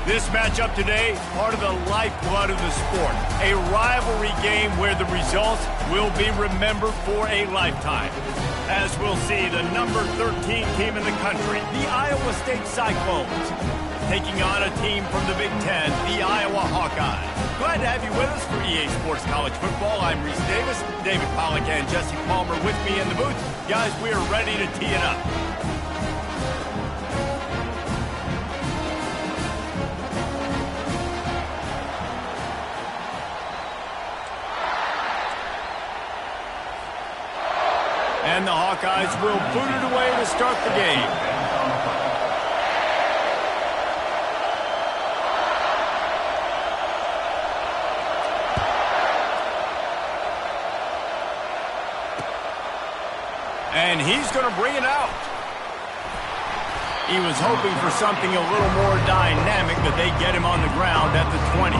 This matchup today, part of the lifeblood of the sport. A rivalry game where the results will be remembered for a lifetime. As we'll see, the number 13 team in the country, the Iowa State Cyclones, taking on a team from the Big Ten, the Iowa Hawkeyes. Glad to have you with us for EA Sports College Football. I'm Reese Davis, David Pollock and Jesse Palmer with me in the booth. Guys, we are ready to tee it up. And the Hawkeyes will boot it away to start the game. And he's going to bring it out. He was hoping for something a little more dynamic, but they get him on the ground at the 20.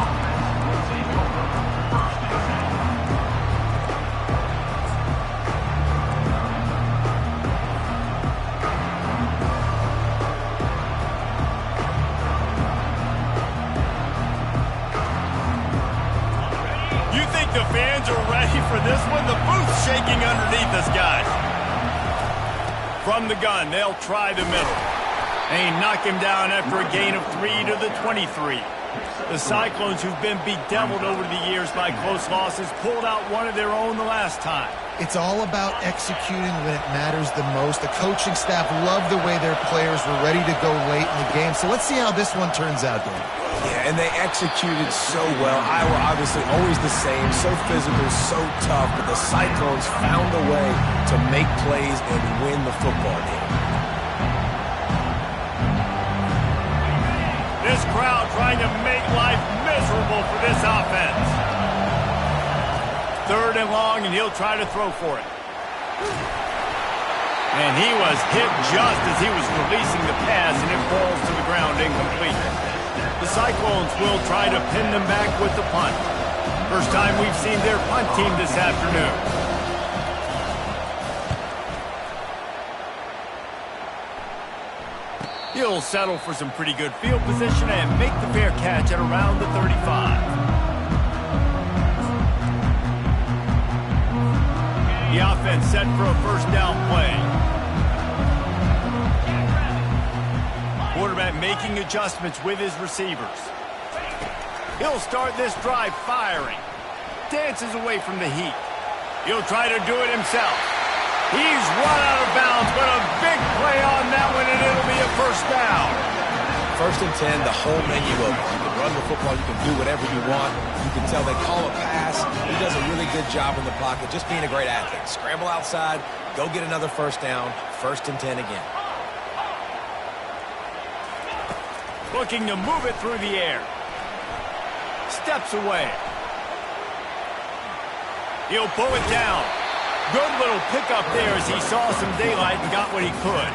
You think the fans are ready for this one? The booth's shaking underneath us, guys. From the gun, they'll try the middle. They knock him down after a gain of 3 to the 23. The Cyclones, who've been bedeviled over the years by close losses, pulled out one of their own the last time. It's all about executing when it matters the most. The coaching staff loved the way their players were ready to go late in the game. So let's see how this one turns out, Dave. Yeah, and they executed so well. Iowa obviously always the same, so physical, so tough, but the Cyclones found a way to make plays and win the football game. This crowd trying to make life miserable for this offense. 3rd and long, and he'll try to throw for it. And he was hit just as he was releasing the pass, and it falls to the ground incomplete. The Cyclones will try to pin them back with the punt. First time we've seen their punt team this afternoon. He'll settle for some pretty good field position and make the fair catch at around the 35. The offense set for a first down play. Quarterback making adjustments with his receivers. He'll start this drive firing. Dances away from the heat. He'll try to do it himself. He's run out of bounds, but a big play on that one, and it'll be a first down. 1st and 10, the whole menu open. You can run the football, you can do whatever you want. You can tell they call a pass. He does a really good job in the pocket, just being a great athlete. Scramble outside, go get another first down, 1st and 10 again. Looking to move it through the air. Steps away. He'll pull it down. Good little pickup there as he saw some daylight and got what he could.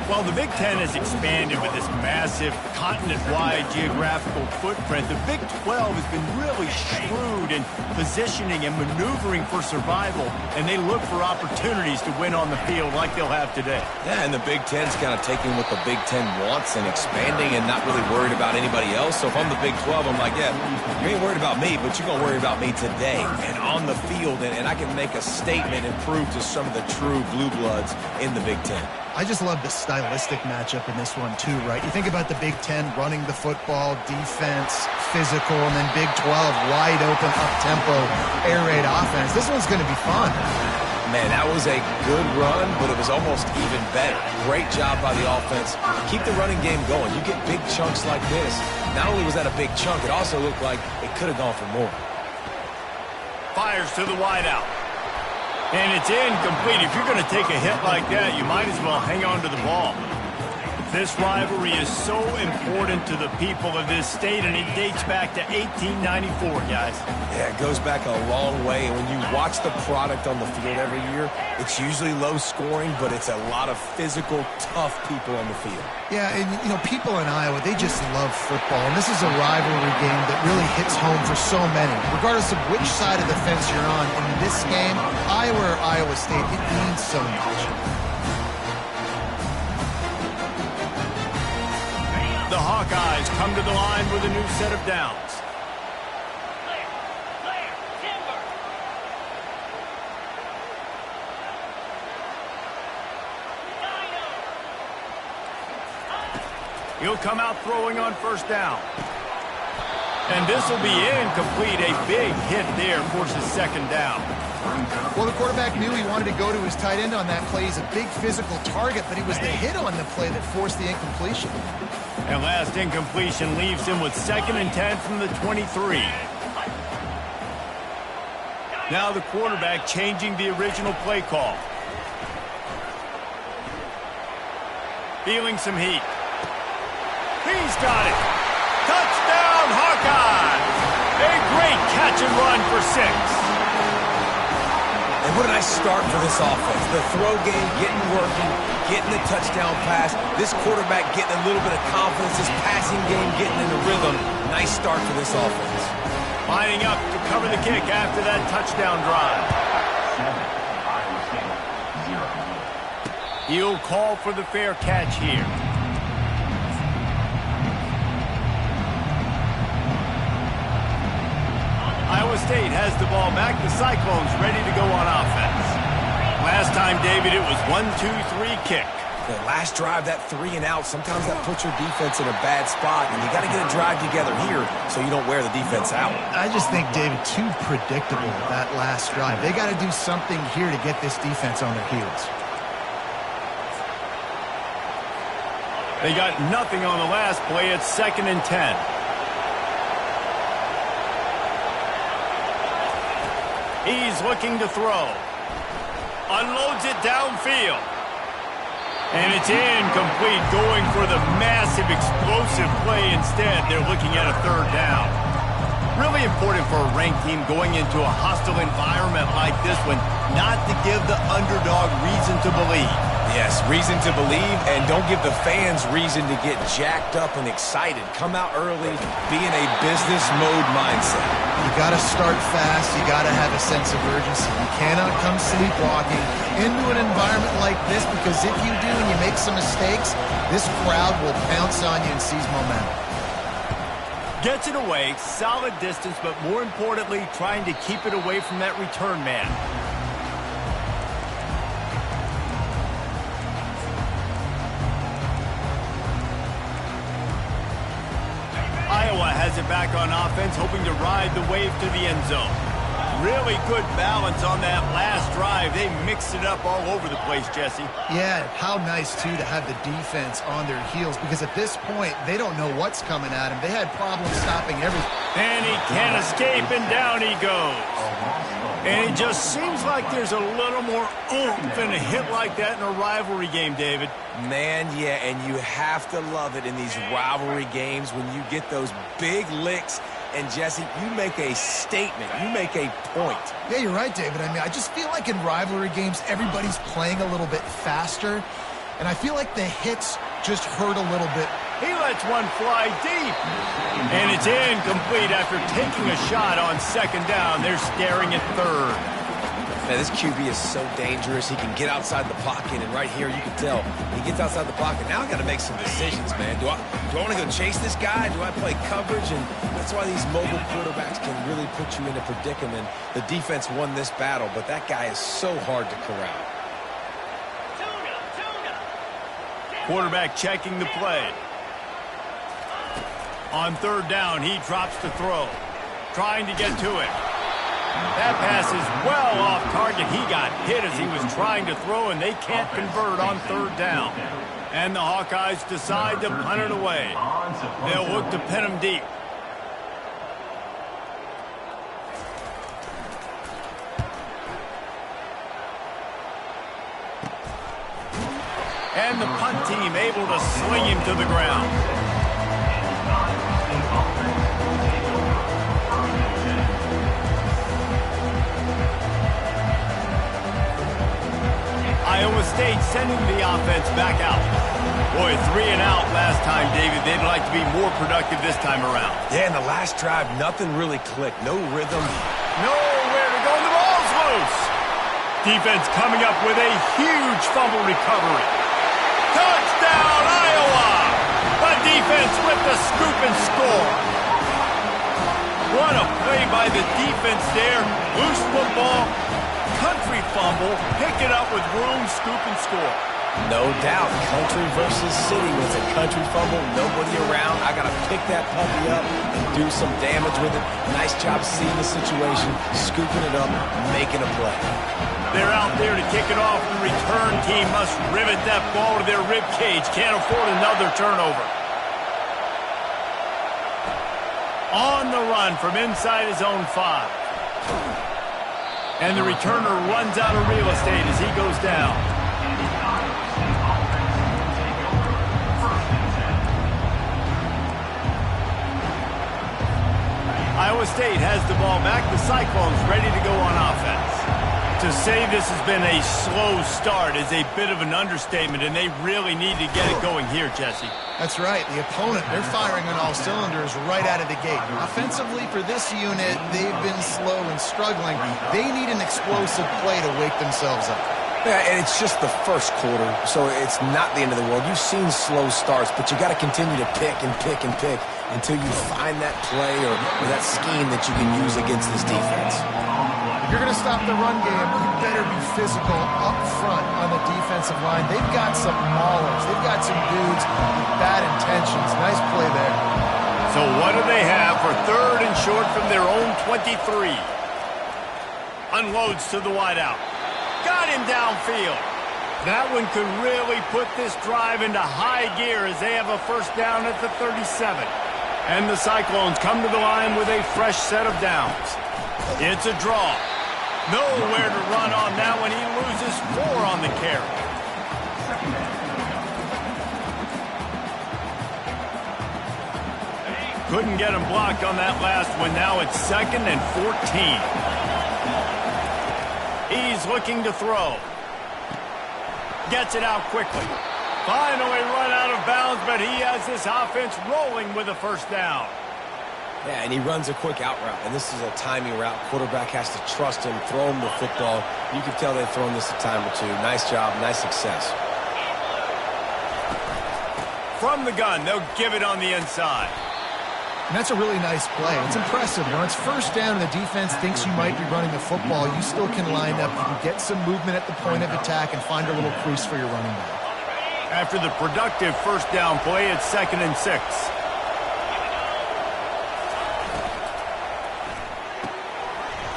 Well, the Big Ten has expanded with this massive continent-wide geographical footprint. The Big 12 has been really shrewd in positioning and maneuvering for survival, and they look for opportunities to win on the field like they'll have today. Yeah, and the Big Ten's kind of taking what the Big Ten wants and expanding and not really worried about anybody else. So if I'm the Big 12, I'm like, yeah, you ain't worried about me, but you're going to worry about me today and on the field, and I can make a statement and prove to some of the true blue bloods in the Big Ten. I just love the stylistic matchup in this one, too, right? You think about the Big Ten running the football, defense, physical, and then Big 12, wide open, up-tempo, air raid offense. This one's going to be fun. Man, that was a good run, but it was almost even better. Great job by the offense. Keep the running game going. You get big chunks like this. Not only was that a big chunk, it also looked like it could have gone for more. Fires to the wideout. And it's incomplete. If you're going to take a hit like that, you might as well hang on to the ball. This rivalry is so important to the people of this state, and it dates back to 1894, guys. Yeah, it goes back a long way. And when you watch the product on the field every year, it's usually low scoring, but it's a lot of physical, tough people on the field. Yeah, and, you know, people in Iowa, they just love football. And this is a rivalry game that really hits home for so many. Regardless of which side of the fence you're on, in this game, Iowa or Iowa State, it means so much. The the Hawkeyes come to the line with a new set of downs. He'll come out throwing on first down. And this will be incomplete. A big hit there forces second down. Well, the quarterback knew he wanted to go to his tight end on that play. He's a big physical target, but it was the hit on the play that forced the incompletion. And last incompletion leaves him with 2nd and 10 from the 23. Now the quarterback changing the original play call. Feeling some heat. He's got it. Touchdown, Hawkeyes! A great catch and run for 6. And what a nice start for this offense. The throw game getting working, getting the touchdown pass. This quarterback getting a little bit of confidence. This passing game getting in the rhythm. Nice start for this offense. Lining up to cover the kick after that touchdown drive. 7, He'll call for the fair catch here. Iowa State has the ball back. The Cyclones ready to go on offense. Last time, David, it was 1-2-3 kick. The last drive, that 3 and out, sometimes that puts your defense in a bad spot, and you got to get a drive together here so you don't wear the defense out. I just think, David, too predictable, that last drive. They got to do something here to get this defense on their heels. They got nothing on the last play. It's 2nd and 10. He's looking to throw. Unloads it downfield. And it's incomplete, going for the massive explosive play instead. They're looking at a 3rd down. Really important for a ranked team going into a hostile environment like this one, not to give the underdog reason to believe. Yes, reason to believe, and don't give the fans reason to get jacked up and excited. Come out early, be in a business mode mindset. You got to start fast. You got to have a sense of urgency. You cannot come sleepwalking into an environment like this, because if you do and you make some mistakes, this crowd will pounce on you and seize momentum. Gets it away, solid distance, but more importantly, trying to keep it away from that return man. Iowa has it back on offense, hoping to ride the wave to the end zone. Really good balance on that last drive. They mixed it up all over the place, Jesse. Yeah, how nice, too, to have the defense on their heels, because at this point, they don't know what's coming at them. They had problems stopping everything. And he can't escape, and down he goes. And it just seems like there's a little more oomph in a hit like that in a rivalry game, David. Man, yeah, and you have to love it in these rivalry games when you get those big licks. And, Jesse, you make a statement. You make a point. Yeah, you're right, David. I mean, I just feel like in rivalry games, everybody's playing a little bit faster. And I feel like the hits just hurt a little bit. He lets one fly deep. And it's incomplete after taking a shot on 2nd down. They're staring at 3rd. Man, this QB is so dangerous. He can get outside the pocket, and right here you can tell he gets outside the pocket. Now I got to make some decisions, man. Do I want to go chase this guy? Do I play coverage? And that's why these mobile quarterbacks can really put you in a predicament. The defense won this battle, but that guy is so hard to corral. Quarterback checking the play. On 3rd down, he drops to throw. Trying to get to it. That pass is well off target. He got hit as he was trying to throw, and they can't convert on 3rd down. And the Hawkeyes decide to punt it away. They'll look to pin him deep. And the punt team able to sling him to the ground. Iowa State sending the offense back out. Boy, 3 and out last time, David. They'd like to be more productive this time around. Yeah, in the last drive, nothing really clicked. No rhythm. Nowhere to go. The ball's loose. Defense coming up with a huge fumble recovery. Touchdown, Iowa! The defense with the scoop and score. What a play by the defense there. Loose football, country fumble, pick it up with room, scoop and score. No doubt, country versus city. When it's a country fumble, nobody around. I got to pick that puppy up and do some damage with it. Nice job seeing the situation, scooping it up, making a play. They're out there to kick it off. The return team must rivet that ball to their rib cage. Can't afford another turnover. On the run from inside his own 5. And the returner runs out of real estate as he goes down. Iowa State has the ball back. The Cyclones ready to go on offense. To say this has been a slow start is a bit of an understatement, and they really need to get it going here, Jesse. That's right. The opponent, they're firing on all cylinders right out of the gate. Offensively, for this unit, they've been slow and struggling. They need an explosive play to wake themselves up. Yeah, and it's just the first quarter, so it's not the end of the world. You've seen slow starts, but you got to continue to pick and pick and pick until you find that play or that scheme that you can use against this defense. If you're going to stop the run game, you better be physical up front on the defensive line. They've got some maulers. They've got some dudes with bad intentions. Nice play there. So what do they have for 3rd and short from their own 23? Unloads to the wideout. Got him downfield. That one could really put this drive into high gear as they have a first down at the 37. And the Cyclones come to the line with a fresh set of downs. It's a draw. Nowhere to run on that one. He loses 4 on the carry. Couldn't get him blocked on that last one. Now it's 2nd and 14. He's looking to throw. Gets it out quickly. Finally run out of bounds, but he has this offense rolling with a first down. Yeah, and he runs a quick out route, and this is a timing route. Quarterback has to trust him, throw him the football. You can tell they've thrown this a time or two. Nice job, nice success. From the gun, they'll give it on the inside. And that's a really nice play. It's impressive. You know, it's first down and the defense thinks you might be running the football. You still can line up. You can get some movement at the point of attack and find a little crease for your running back. After the productive first down play, it's 2nd and 6.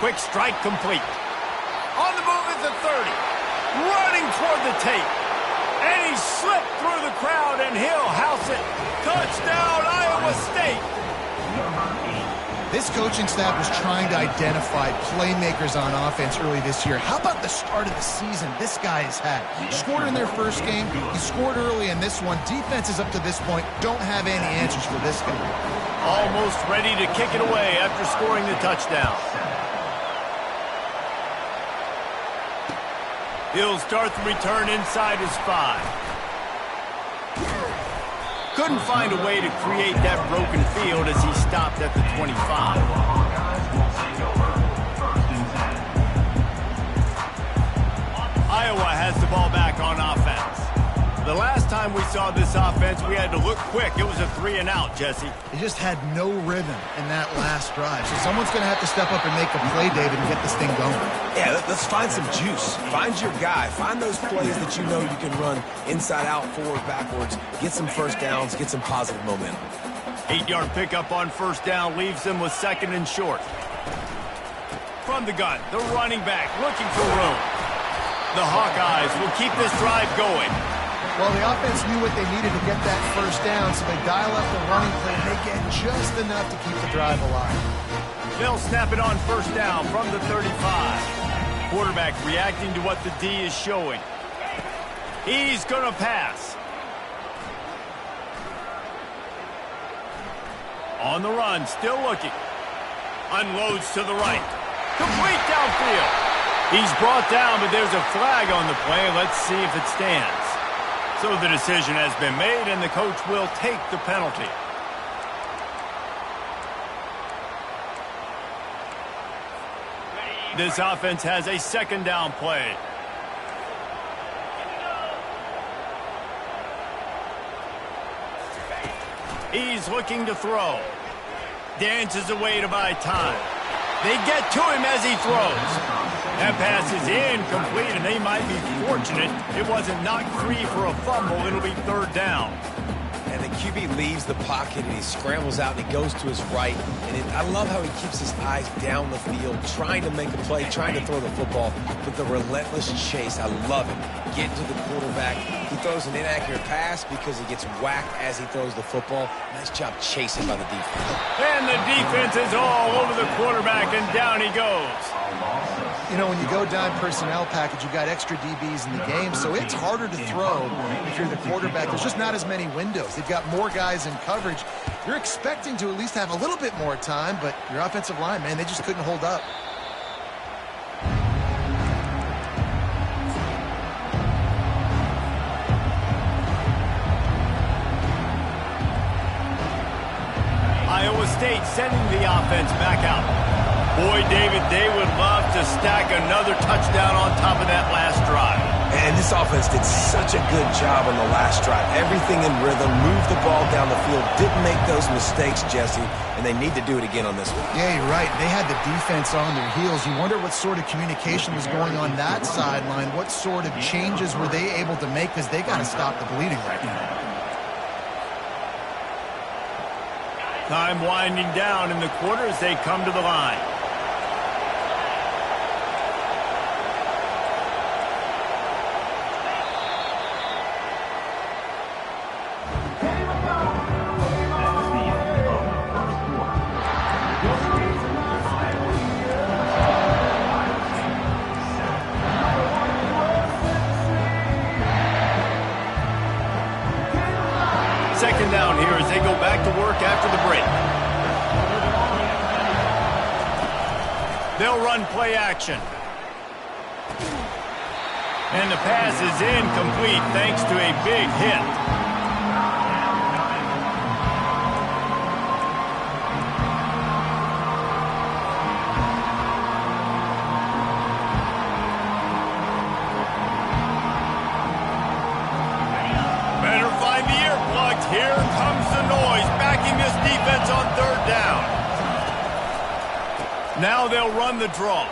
Quick strike complete. On the move is the 30. Running toward the tape. And he slipped through the crowd, and he'll house it. Touchdown, Iowa State. This coaching staff was trying to identify playmakers on offense early this year. How about the start of the season this guy has had? Scored in their first game. He scored early in this one. Defenses up to this point don't have any answers for this guy. Almost ready to kick it away after scoring the touchdown. He'll start the return inside his 5. Couldn't find a way to create that broken field as he stopped at the 25. Iowa has the ball back on offense. The last time we saw this offense, we had to look quick. It was a 3-and-out, Jesse. They just had no rhythm in that last drive. So someone's going to have to step up and make a play, David, and get this thing going. Yeah, let's find some juice. Find your guy. Find those plays that you know you can run inside out, forward, backwards. Get some first downs. Get some positive momentum. 8-yard pickup on first down leaves them with 2nd and short. From the gun, the running back looking for room. The Hawkeyes will keep this drive going. Well, the offense knew what they needed to get that first down, so they dial up the running play and they get just enough to keep the drive alive. They'll snap it on first down from the 35. Quarterback reacting to what the D is showing. He's going to pass. On the run, still looking. Unloads to the right. Complete downfield. He's brought down, but there's a flag on the play. Let's see if it stands. So the decision has been made, and the coach will take the penalty. This offense has a 2nd down play. He's looking to throw. Dances away to buy time. They get to him as he throws. That pass is incomplete, and they might be fortunate it wasn't knocked free for a fumble. It'll be third down. And the QB leaves the pocket, and he scrambles out, and he goes to his right. And I love how he keeps his eyes down the field, trying to make a play, trying to throw the football. But the relentless chase, I love it. Getting to the quarterback. He throws an inaccurate pass because he gets whacked as he throws the football. Nice job chasing by the defense. And the defense is all over the quarterback, and down he goes. You know, when you go dime personnel package, you've got extra DBs in the game, so it's harder to throw if you're the quarterback. There's just not as many windows. They've got more guys in coverage. You're expecting to at least have a little bit more time, but your offensive line, man, they just couldn't hold up. Iowa State sending the offense back out. Boy, David, they would love to stack another touchdown on top of that last drive. And this offense did such a good job on the last drive. Everything in rhythm, moved the ball down the field, didn't make those mistakes, Jesse, and they need to do it again on this one. Yeah, you're right. They had the defense on their heels. You wonder what sort of communication was going on that sideline. What sort of changes were they able to make, because they got to stop the bleeding right now. Time winding down in the quarter as they come to the line. Second down here as they go back to work after the break. They'll run play action. And the pass is incomplete thanks to a big hit. Here comes the noise, backing this defense on third down. Now they'll run the draw.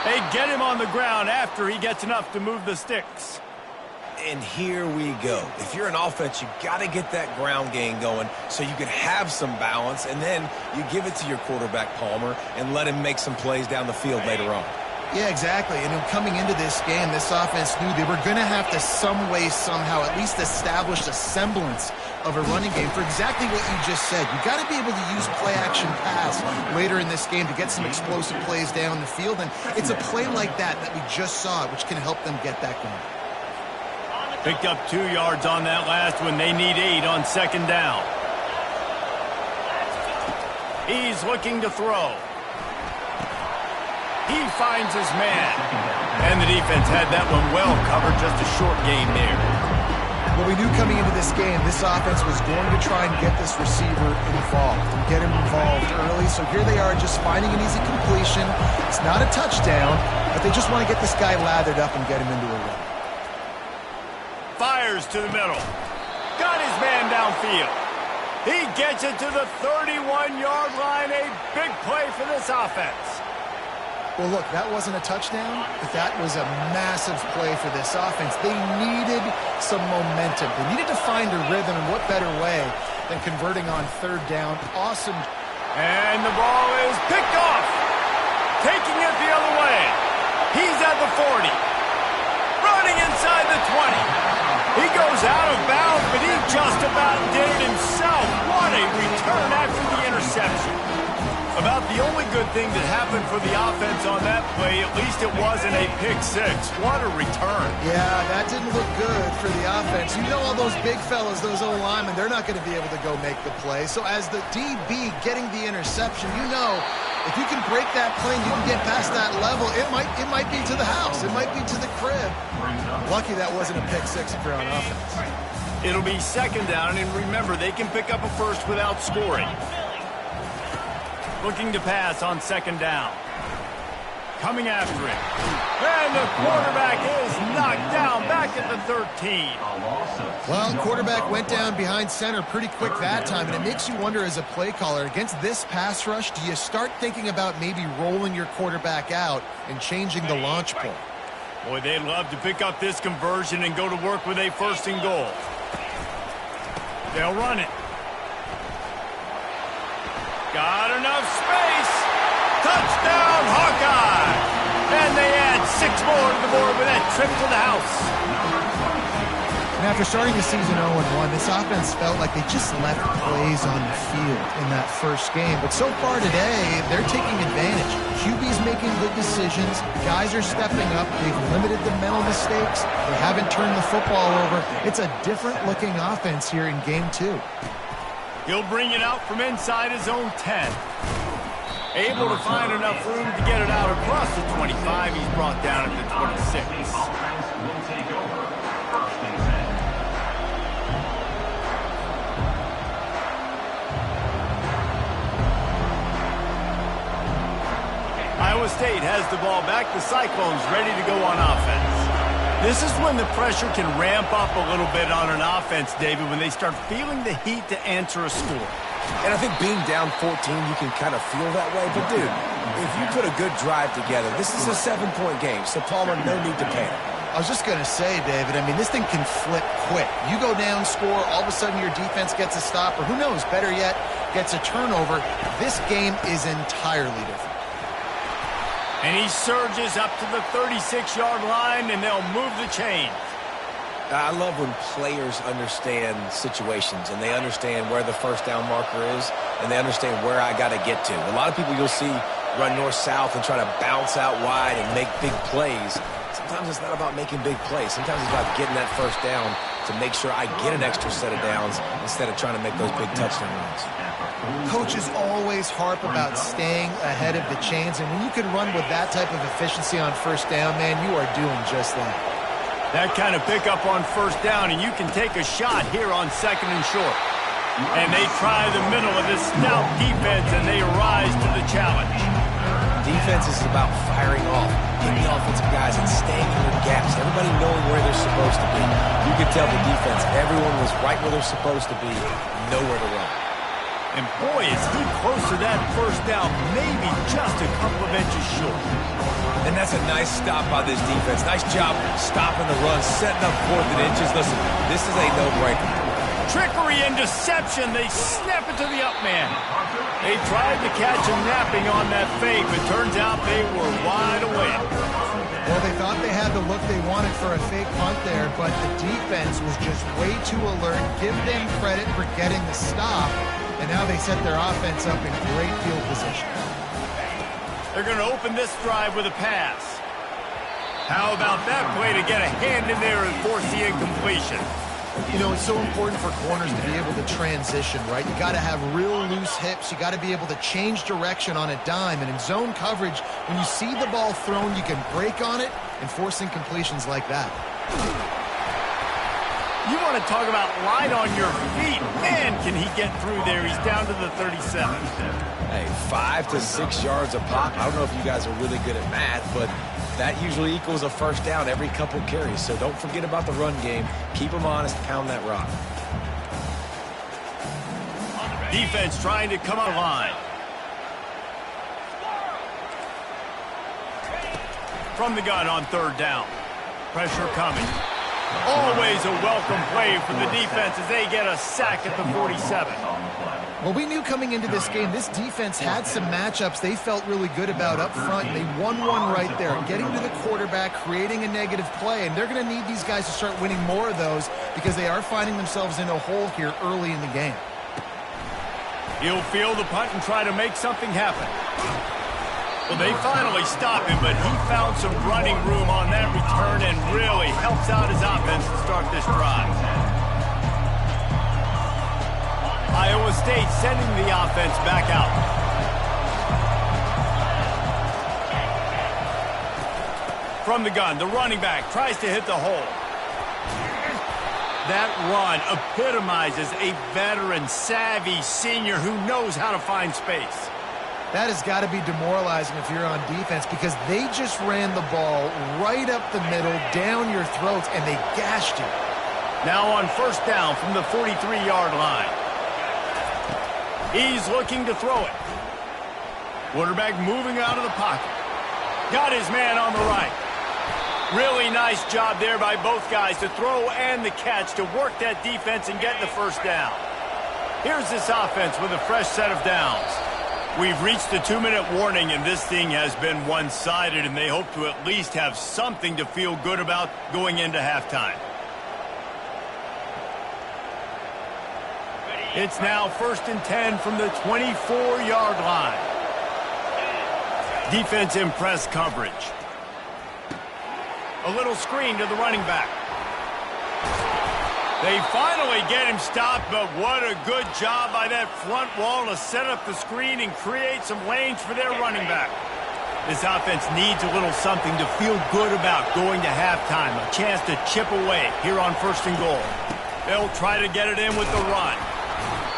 They get him on the ground after he gets enough to move the sticks. And here we go. If you're an offense, you got to get that ground game going so you can have some balance, and then you give it to your quarterback, Palmer, and let him make some plays down the field later on. Yeah, exactly. And coming into this game, this offense knew they were going to have to some way, somehow, at least establish a semblance of a running game for exactly what you just said. You got to be able to use play-action pass later in this game to get some explosive plays down the field. And it's a play like that we just saw, which can help them get that going. Picked up 2 yards on that last one. They need 8 on second down. He's looking to throw. He finds his man. And the defense had that one well covered. Just a short gain there. Well, we knew coming into this game, this offense was going to try and get this receiver involved, get him involved early. So here they are just finding an easy completion. It's not a touchdown, but they just want to get this guy lathered up and get him into a run. Fires to the middle. Got his man downfield. He gets it to the 31-yard line. A big play for this offense. Well, look, that wasn't a touchdown, but that was a massive play for this offense. They needed some momentum. They needed to find a rhythm, and what better way than converting on third down. Awesome. And the ball is picked off. Taking it the other way. He's at the 40. Running inside the 20. He goes out of bounds, but he just about did it himself. What a return after the interception. About the only good thing that happened for the offense on that play, at least it wasn't a pick six. What a return. Yeah, that didn't look good for the offense. You know all those big fellas, those O-linemen, they're not going to be able to go make the play. So as the DB getting the interception, you know if you can break that plane, you can get past that level, it might be to the house. It might be to the crib. Lucky that wasn't a pick six if you're on offense. It'll be second down, and remember, they can pick up a first without scoring. Looking to pass on second down. coming after him. And the quarterback is knocked down back at the 13. Well, quarterback went down behind center pretty quick that time, and it makes you wonder as a play caller, against this pass rush, do you start thinking about maybe rolling your quarterback out and changing the launch point? Boy, they'd love to pick up this conversion and go to work with a 1st and goal. They'll run it. Got enough space. Touchdown, Hawkeye! And they add 6 more to the board with that trip to the house. And after starting the season 0-1, this offense felt like they just left plays on the field in that first game. But so far today, they're taking advantage. QB's making good decisions. Guys are stepping up. They've limited the mental mistakes. They haven't turned the football over. It's a different-looking offense here in Game 2. He'll bring it out from inside his own 10. Able to find enough room to get it out across the 25. He's brought down at the 26. Iowa State has the ball back. The Cyclones ready to go on offense. This is when the pressure can ramp up a little bit on an offense, David, when they start feeling the heat to answer a score. And I think being down 14, you can kind of feel that way. But, dude, if you put a good drive together, this is a 7-point game, so Palmer, no need to panic. I was just going to say, David, I mean, this thing can flip quick. You go down, score, all of a sudden your defense gets a stop, or who knows, better yet, gets a turnover. This game is entirely different. And he surges up to the 36-yard line, and they'll move the chain. I love when players understand situations and they understand where the first down marker is and they understand where I got to get to. A lot of people you'll see run north-south and try to bounce out wide and make big plays. Sometimes it's not about making big plays. Sometimes it's about getting that first down to make sure I get an extra set of downs instead of trying to make those big touchdown runs. Coaches always harp about staying ahead of the chains, and when you can run with that type of efficiency on first down, man, you are doing just that. That kind of pickup on first down, and you can take a shot here on 2nd and short. And they try the middle of this stout defense, and they rise to the challenge. Defense is about firing off, hitting the offensive guys, and staying in their gaps. Everybody knowing where they're supposed to be. You could tell the defense, everyone was right where they're supposed to be, nowhere to run. And boy, is he close to that first down, maybe just a couple of inches short. And that's a nice stop by this defense. Nice job stopping the run, setting up 4th and inches. Listen, this is a no-brainer. Trickery and deception. They snap it to the up man. They tried to catch him napping on that fake, but turns out they were wide awake. Well, they thought they had the look they wanted for a fake punt there, but the defense was just way too alert. Give them credit for getting the stop, and now they set their offense up in great field position. They're going to open this drive with a pass. How about that play to get a hand in there and force the incompletion? You know, it's so important for corners to be able to transition, right? You got to have real loose hips. You got to be able to change direction on a dime. And in zone coverage, when you see the ball thrown, you can break on it and force incompletions like that. You want to talk about light on your feet. Man, can he get through there. He's down to the 37. Hey, 5 to 6 yards a pop. I don't know if you guys are really good at math, but that usually equals a first down every couple carries. So don't forget about the run game. Keep them honest. Pound that rock. Defense trying to come on line. From the gun on 3rd down. Pressure coming. Always a welcome play for the defense as they get a sack at the 47. Well, we knew coming into this game, this defense had some matchups they felt really good about up front. They won one right there, getting to the quarterback, creating a negative play, and they're going to need these guys to start winning more of those because they are finding themselves in a hole here early in the game. He'll field the punt and try to make something happen. Well, they finally stop him, but he found some running room on that return and really helps out his offense to start this drive. Iowa State sending the offense back out. From the gun, the running back tries to hit the hole. That run epitomizes a veteran, savvy senior who knows how to find space. That has got to be demoralizing if you're on defense because they just ran the ball right up the middle, down your throats, and they gashed you. Now on first down from the 43-yard line. He's looking to throw it. Quarterback moving out of the pocket. Got his man on the right. Really nice job there by both guys to throw and the catch to work that defense and get the first down. Here's this offense with a fresh set of downs. We've reached the 2-minute warning, and this thing has been one-sided, and they hope to at least have something to feel good about going into halftime. It's now 1st and 10 from the 24-yard line. Defense in press coverage. A little screen to the running back. They finally get him stopped, but what a good job by that front wall to set up the screen and create some lanes for their running back. This offense needs a little something to feel good about going to halftime. A chance to chip away here on 1st and goal. They'll try to get it in with the run.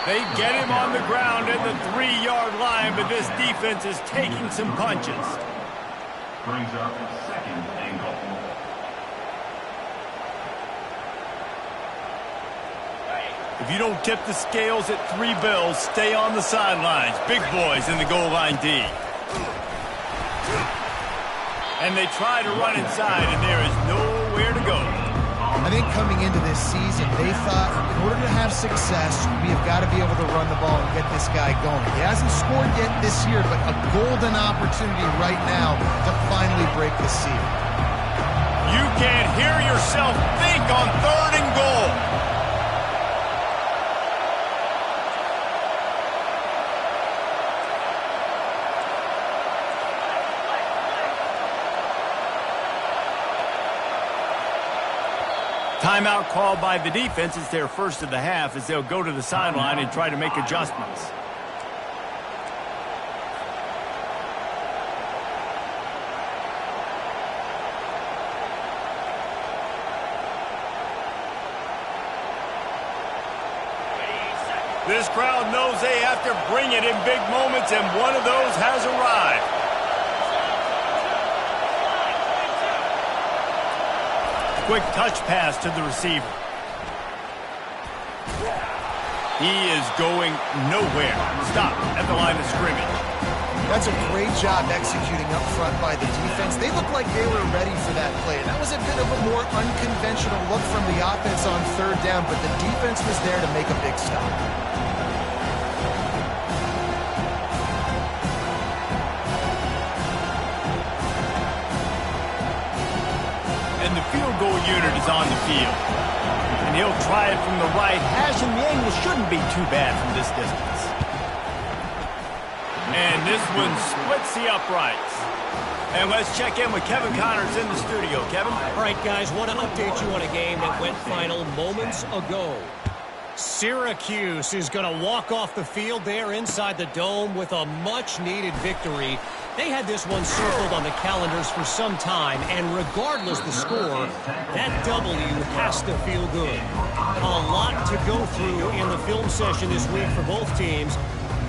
They get him on the ground at the 3-yard line, but this defense is taking some punches. Brings up 2nd and goal. If you don't tip the scales at 3 bills, stay on the sidelines. Big boys in the goal line D. And they try to run inside, and there is nowhere to go. I think coming into this season, they thought in order to have success, we have got to be able to run the ball and get this guy going. He hasn't scored yet this year, but a golden opportunity right now to finally break the seal. You can't hear yourself think on 3rd and goal. Timeout called by the defense. It's their first of the half as they'll go to the sideline and try to make adjustments. This crowd knows they have to bring it in big moments, and one of those has arrived. Quick touch pass to the receiver. He is going nowhere. Stop at the line of scrimmage. That's a great job executing up front by the defense. They looked like they were ready for that play. And that was a bit of a more unconventional look from the offense on 3rd down, but the defense was there to make a big stop. And the field goal unit is on the field. And he'll try it from the right hash, and the angle shouldn't be too bad from this distance. And this one splits the uprights. And let's check in with Kevin Connors in the studio. Kevin? All right, guys, want to update you on a game that went final moments ago. Syracuse is going to walk off the field there inside the dome with a much-needed victory. They had this one circled on the calendars for some time, and regardless the score, that W has to feel good. A lot to go through in the film session this week for both teams,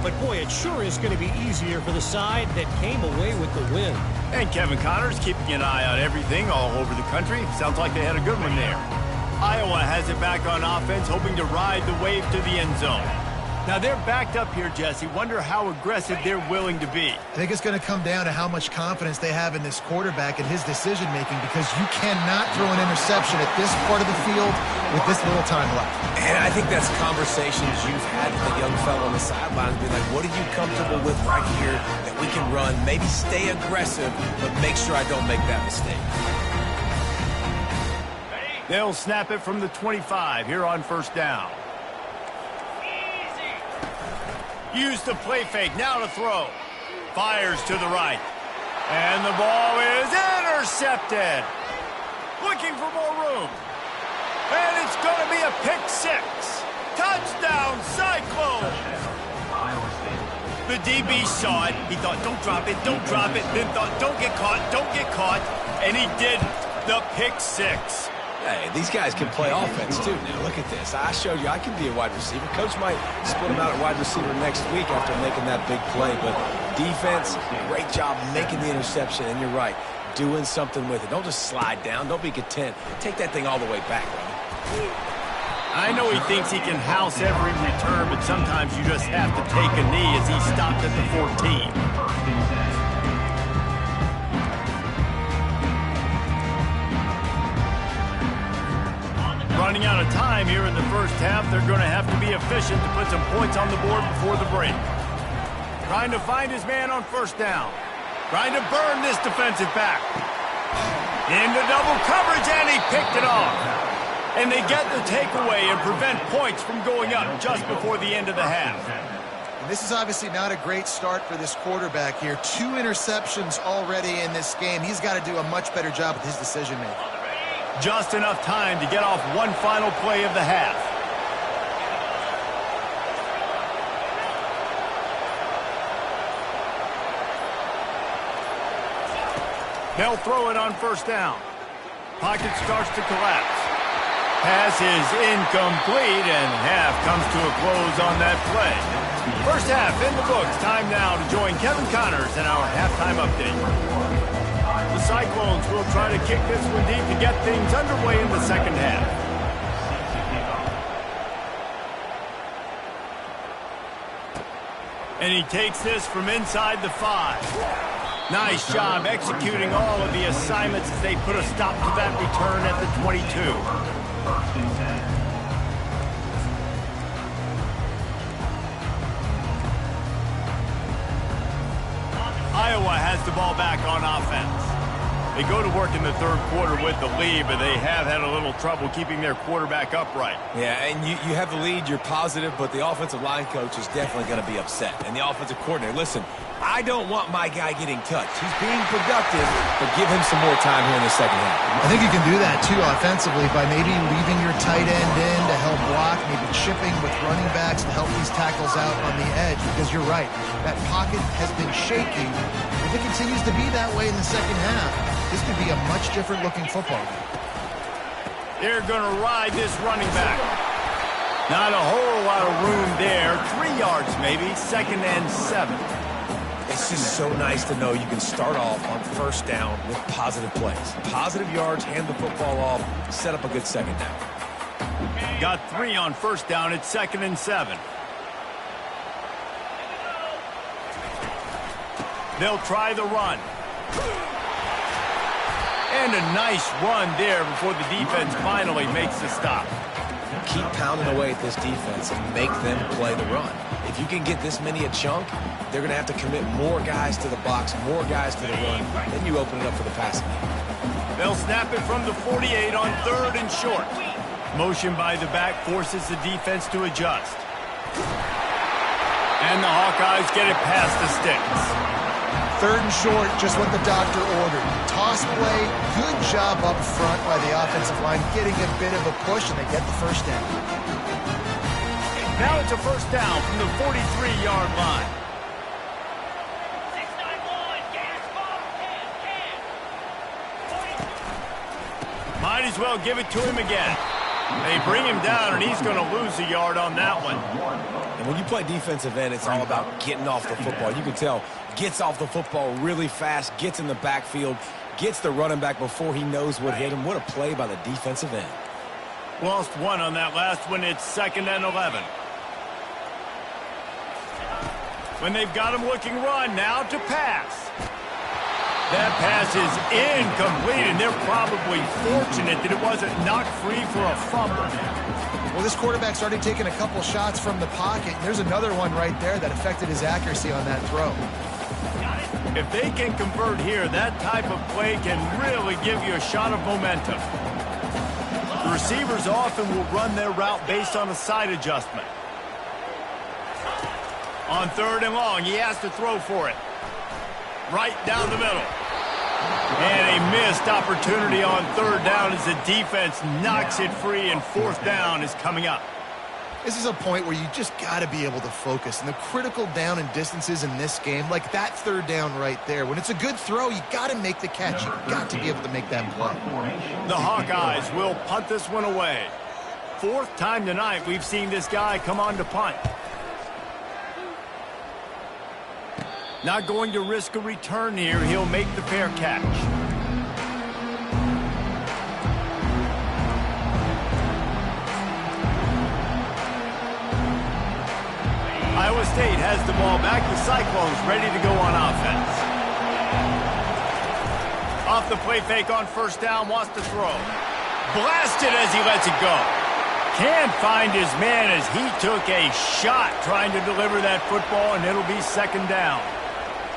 but boy, it sure is going to be easier for the side that came away with the win. And Kevin Connors keeping an eye on everything all over the country. Sounds like they had a good one there. Iowa has it back on offense, hoping to ride the wave to the end zone. Now they're backed up here, Jesse. Wonder how aggressive they're willing to be. I think it's going to come down to how much confidence they have in this quarterback and his decision-making, because you cannot throw an interception at this part of the field with this little time left. And I think that's conversations you've had with the young fellow on the sidelines. Be like, what are you comfortable with right here that we can run? Maybe stay aggressive, but make sure I don't make that mistake. They'll snap it from the 25 here on 1st down. Use the play fake, now to throw. Fires to the right. And the ball is intercepted. Looking for more room. And it's going to be a pick 6. Touchdown, Cyclones. The DB saw it. He thought, don't drop it, don't drop it. Then thought, don't get caught, don't get caught. And he didn't. The pick 6. Hey, these guys can play offense, too. Now, look at this. I showed you I can be a wide receiver. Coach might split him out at wide receiver next week after making that big play. But defense, great job making the interception. And you're right, doing something with it. Don't just slide down. Don't be content. Take that thing all the way back, brother. I know he thinks he can house every return, but sometimes you just have to take a knee as he stopped at the 14. Running out of time here in the first half, they're going to have to be efficient to put some points on the board before the break. Trying to find his man on first down. Trying to burn this defensive back. Into double coverage, and he picked it off. And they get the takeaway and prevent points from going up just before the end of the half. And this is obviously not a great start for this quarterback here. 2 interceptions already in this game. He's got to do a much better job with his decision-making. Just enough time to get off one final play of the half. They'll throw it on first down. Pocket starts to collapse. Pass is incomplete, and half comes to a close on that play. First half in the books. Time now to join Kevin Connors in our halftime update. The Cyclones will try to kick this one deep to get things underway in the second half. And he takes this from inside the 5. Nice job executing all of the assignments as they put a stop to that return at the 22. Iowa has the ball back on offense. They go to work in the third quarter with the lead, but they have had a little trouble keeping their quarterback upright. Yeah, and you have the lead, you're positive, but the offensive line coach is definitely going to be upset. And the offensive coordinator, listen, I don't want my guy getting touched. He's being productive, but give him some more time here in the second half. I think you can do that, too, offensively, by maybe leaving your tight end in to help block, maybe chipping with running backs to help these tackles out on the edge, because you're right, that pocket has been shaky. If it continues to be that way in the second half, this could be a much different-looking football game. They're going to ride this running back. Not a whole lot of room there. 3 yards maybe, 2nd and 7. It's just so nice to know you can start off on first down with positive plays. Positive yards, hand the football off, set up a good second down. Got 3 on first down. It's 2nd and 7. They'll try the run. And a nice run there before the defense finally makes the stop. Keep pounding away at this defense and make them play the run. If you can get this many a chunk, they're going to have to commit more guys to the box, more guys to the run. Then you open it up for the passing game. They'll snap it from the 48 on 3rd and short. Motion by the back forces the defense to adjust. And the Hawkeyes get it past the sticks. 3rd and short, just what the doctor ordered. Toss play, good job up front by the offensive line, getting a bit of a push, and they get the first down. Now it's a first down from the 43-yard line. Might as well give it to him again. They bring him down, and he's going to lose a yard on that one. And when you play defensive end, it's all about getting off the football. You can tell, gets off the football really fast, gets in the backfield, gets the running back before he knows what hit him. What a play by the defensive end. Lost 1 on that last one. It's 2nd and 11. When they've got him looking run, now to pass. That pass is incomplete, and they're probably fortunate that it wasn't knocked free for a fumble. Well, this quarterback's already taken a couple shots from the pocket. There's another one right there that affected his accuracy on that throw. If they can convert here, that type of play can really give you a shot of momentum. The receivers often will run their route based on a side adjustment. On 3rd and long, he has to throw for it. Right down the middle. And a missed opportunity on 3rd down as the defense knocks it free, and 4th down is coming up. This is a point where you just got to be able to focus. And the critical down and distances in this game, like that third down right there, when it's a good throw, you got to make the catch. You got to be able to make that play. The Hawkeyes will punt this one away. Fourth time tonight we've seen this guy come on to punt. Not going to risk a return here. He'll make the fair catch. Iowa State has the ball back. The Cyclones ready to go on offense. Off the play fake on first down, wants to throw. Blasted as he lets it go. Can't find his man as he took a shot trying to deliver that football, and it'll be second down.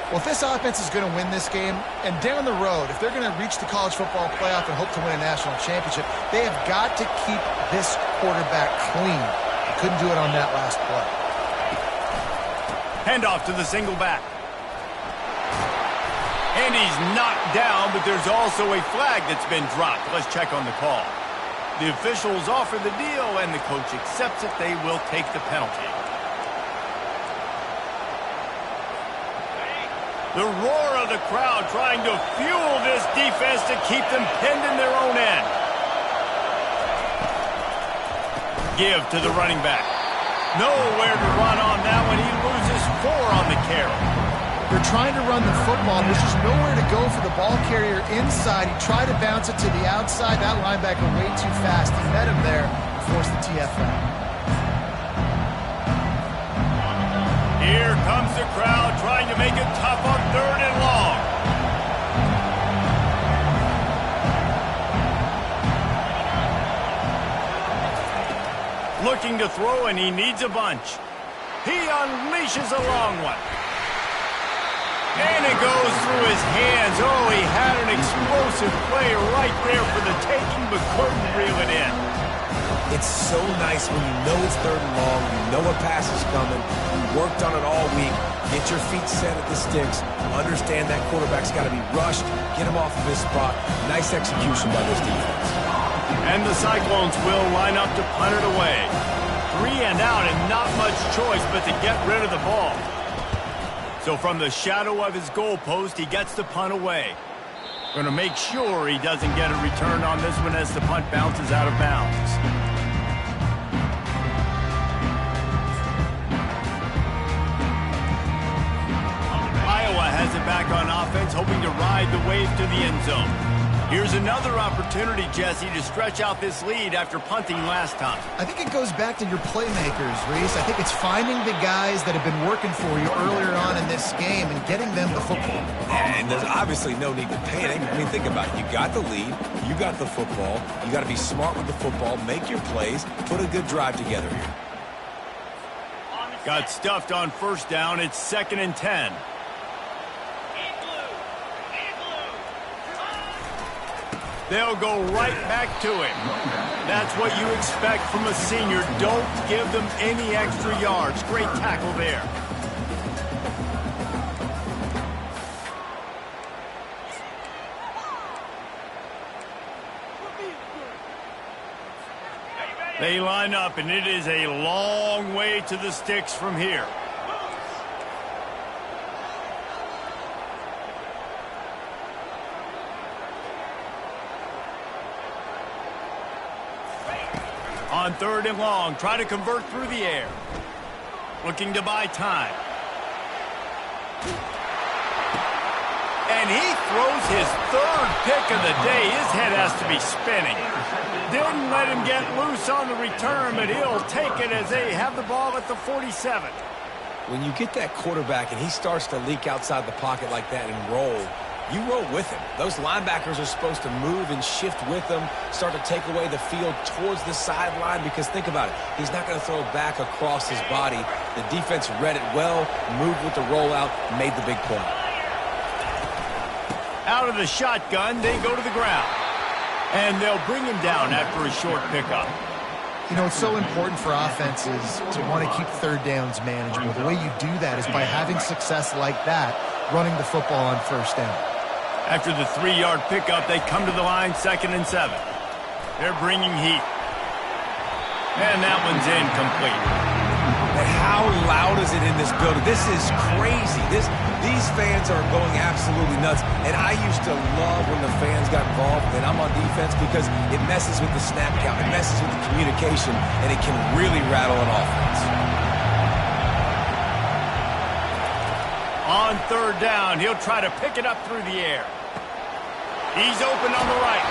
Well, if this offense is going to win this game, and down the road, if they're going to reach the college football playoff and hope to win a national championship, they have got to keep this quarterback clean. They couldn't do it on that last play. Handoff to the single back. And he's knocked down, but there's also a flag that's been dropped. Let's check on the call. The officials offer the deal, and the coach accepts it. They will take the penalty. The roar of the crowd trying to fuel this defense to keep them pinned in their own end. Give to the running back. Nowhere to run on that one. He loses 4 on the carry. They're trying to run the football. There's just nowhere to go for the ball carrier inside. He tried to bounce it to the outside. That linebacker way too fast. He met him there and forced the TFL. Here comes the crowd trying to make it tough on third and long. Looking to throw, and he needs a bunch. He unleashes a long one. And it goes through his hands. Oh, he had an explosive play right there for the taking, but couldn't reel it in. It's so nice when you know it's third and long, you know a pass is coming, you worked on it all week, get your feet set at the sticks, understand that quarterback's got to be rushed, get him off of his spot. Nice execution by this defense. And the Cyclones will line up to punt it away. 3 and out and not much choice but to get rid of the ball. So from the shadow of his goalpost, he gets the punt away. Going to make sure he doesn't get a return on this one as the punt bounces out of bounds. Has it back on offense, hoping to ride the wave to the end zone. Here's another opportunity, Jesse, to stretch out this lead after punting last time. I think it goes back to your playmakers, Reese. I think it's finding the guys that have been working for you earlier on in this game and getting them the football. And there's obviously no need to panic. I mean, think about it. You got the lead. You got the football. You got to be smart with the football. Make your plays. Put a good drive together here. Got stuffed on first down. It's 2nd and 10. They'll go right back to him. That's what you expect from a senior. Don't give them any extra yards. Great tackle there. They line up, and it is a long way to the sticks from here. On 3rd and long, try to convert through the air. Looking to buy time. And he throws his 3rd pick of the day. His head has to be spinning. Didn't let him get loose on the return, but he'll take it as they have the ball at the 47. When you get that quarterback and he starts to leak outside the pocket like that and roll, you roll with him. Those linebackers are supposed to move and shift with him, start to take away the field towards the sideline, because think about it. He's not going to throw back across his body. The defense read it well, moved with the rollout, made the big play. Out of the shotgun, they go to the ground. And they'll bring him down after a short pickup. You know, it's so important for offenses to want to keep third downs manageable. The way you do that is by having success like that, running the football on first down. After the 3-yard pickup, they come to the line 2nd and 7. They're bringing heat. And that one's incomplete. But how loud is it in this building? This is crazy. These fans are going absolutely nuts. And I used to love when the fans got involved and I'm on defense because it messes with the snap count. It messes with the communication, and it can really rattle an offense. On third down, he'll try to pick it up through the air. He's open on the right.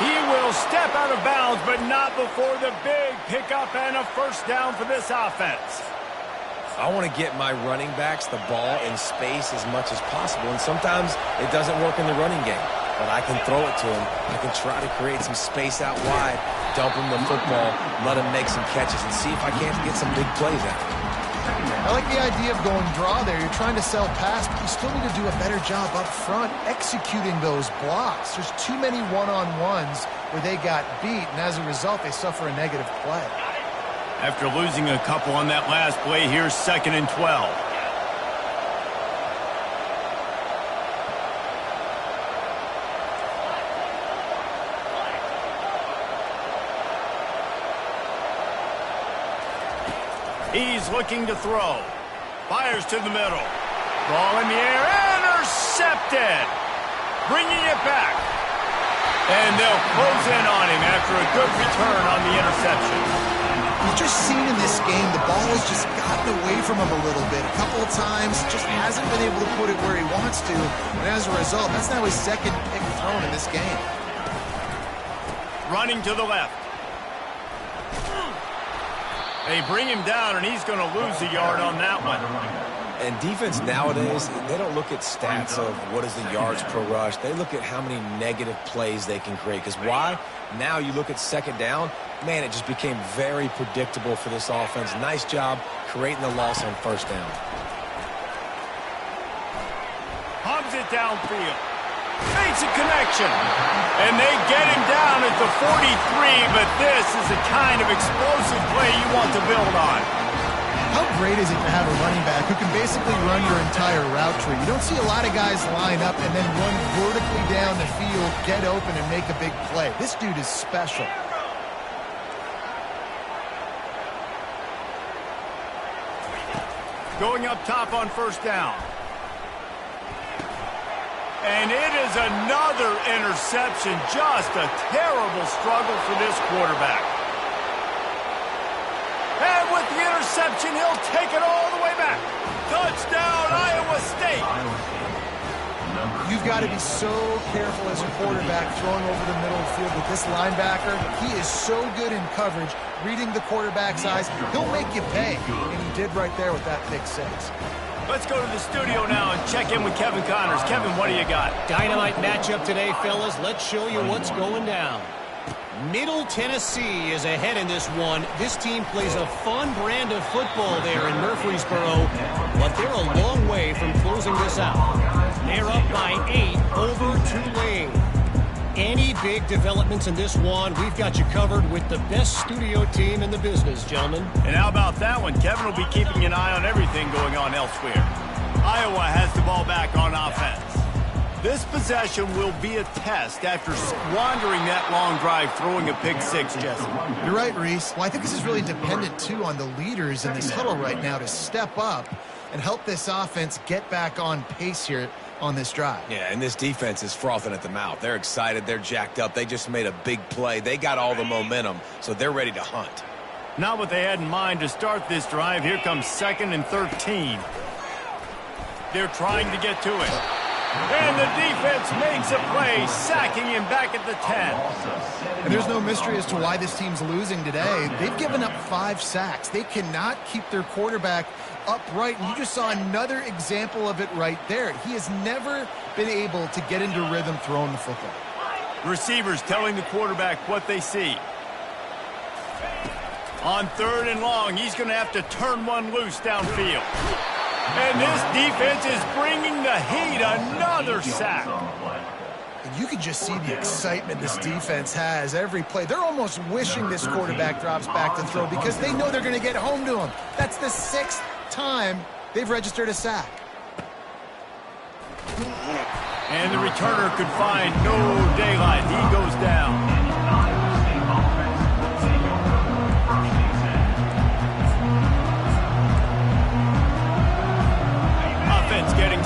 He will step out of bounds, but not before the big pickup and a first down for this offense. I want to get my running backs the ball in space as much as possible, and sometimes it doesn't work in the running game. But I can throw it to him. I can try to create some space out wide, dump him the football, let him make some catches, and see if I can't get some big plays out of him. I like the idea of going draw there. You're trying to sell pass, but you still need to do a better job up front executing those blocks. There's too many one-on-ones where they got beat, and as a result, they suffer a negative play. After losing a couple on that last play, here's 2nd and 12. He's looking to throw. Fires to the middle. Ball in the air. Intercepted. Bringing it back. And they'll close in on him after a good return on the interception. We've just seen in this game the ball has just gotten away from him a little bit. A couple of times, just hasn't been able to put it where he wants to. And as a result, that's now his second pick thrown in this game. Running to the left. They bring him down, and he's going to lose a yard on that one. And defense nowadays, they don't look at stats of what is the yards per rush. They look at how many negative plays they can create. Because why? Now you look at second down, man, it just became very predictable for this offense. Nice job creating the loss on first down. Pumps it downfield. Makes a connection. And they get him down at the 43, but this is the kind of explosive play you want to build on. How great is it to have a running back who can basically run your entire route tree? You don't see a lot of guys line up and then run vertically down the field, get open, and make a big play. This dude is special. Going up top on first down. And it is another interception. Just a terrible struggle for this quarterback. And with the interception, he'll take it all the way back. Touchdown, Iowa State. You've got to be so careful as a quarterback throwing over the middle of the field with this linebacker. He is so good in coverage, reading the quarterback's eyes. He'll make you pay, and he did right there with that pick six. Let's go to the studio now and check in with Kevin Connors. Kevin, what do you got? Dynamite matchup today, fellas. Let's show you what's going down. Middle Tennessee is ahead in this one. This team plays a fun brand of football there in Murfreesboro, but they're a long way from closing this out. They're up by 8 over Tulane. Any big developments in this one, we've got you covered with the best studio team in the business, gentlemen. And how about that one? Kevin will be keeping an eye on everything going on elsewhere. Iowa has the ball back on offense. This possession will be a test after squandering that long drive, throwing a pick six, Jesse. You're right, Reese. Well, I think this is really dependent, too, on the leaders in this huddle right now to step up and help this offense get back on pace here on this drive. Yeah, and this defense is frothing at the mouth. They're excited. They're jacked up. They just made a big play. They got all the momentum, so they're ready to hunt. Not what they had in mind to start this drive. Here comes 2nd and 13. They're trying to get to it. And the defense makes a play, sacking him back at the 10. And there's no mystery as to why this team's losing today. They've given up 5 sacks. They cannot keep their quarterback upright, and you just saw another example of it right there. He has never been able to get into rhythm throwing the football. Receivers telling the quarterback what they see. On 3rd and long, he's going to have to turn one loose downfield. And this defense is bringing the heat. Another sack. And you can just see the excitement this defense has every play. They're almost wishing this quarterback drops back to throw because they know they're going to get home to him. That's the 6th time they've registered a sack. And the returner could find no daylight. He goes down.